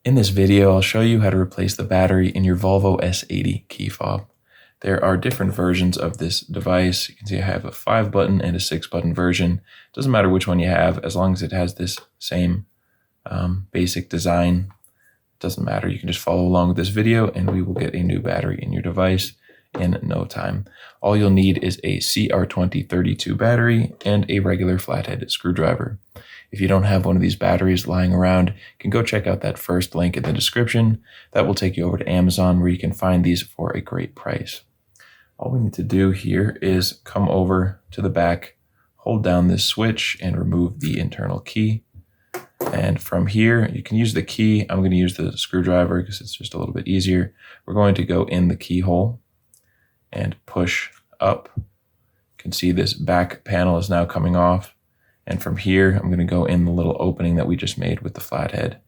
In this video, I'll show you how to replace the battery in your Volvo S80 key fob. There are different versions of this device. You can see I have a 5-button and a 6-button version. Doesn't matter which one you have, as long as it has this same basic design. Doesn't matter, you can just follow along with this video and we will get a new battery in your device in no time. All you'll need is a CR2032 battery and a regular flathead screwdriver. If you don't have one of these batteries lying around, you can go check out that first link in the description. That will take you over to Amazon where you can find these for a great price. All we need to do here is come over to the back, hold down this switch and remove the internal key. And from here, you can use the key. I'm going to use the screwdriver because it's just a little bit easier. We're going to go in the keyhole and push up. You can see this back panel is now coming off. And from here, I'm going to go in the little opening that we just made with the flathead.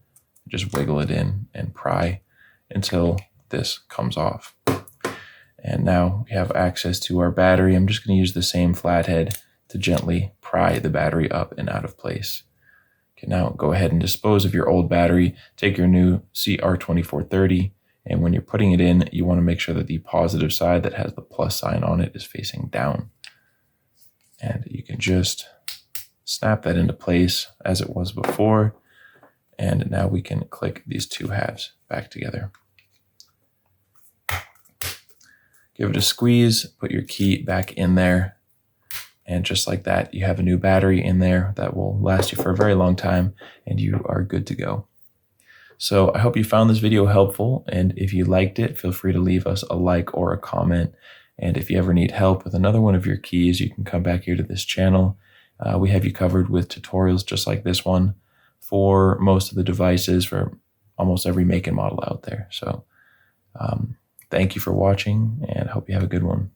Just wiggle it in and pry until this comes off. And now we have access to our battery. I'm just going to use the same flathead to gently pry the battery up and out of place. Okay, now go ahead and dispose of your old battery. Take your new CR2430, and when you're putting it in, you want to make sure that the positive side that has the plus sign on it is facing down. And you can just snap that into place as it was before. And now we can click these two halves back together. Give it a squeeze, put your key back in there. And just like that, you have a new battery in there that will last you for a very long time and you are good to go. So I hope you found this video helpful, and if you liked it, feel free to leave us a like or a comment. And if you ever need help with another one of your keys, you can come back here to this channel. We have you covered with tutorials just like this one for most of the devices for almost every make and model out there. So thank you for watching and I hope you have a good one.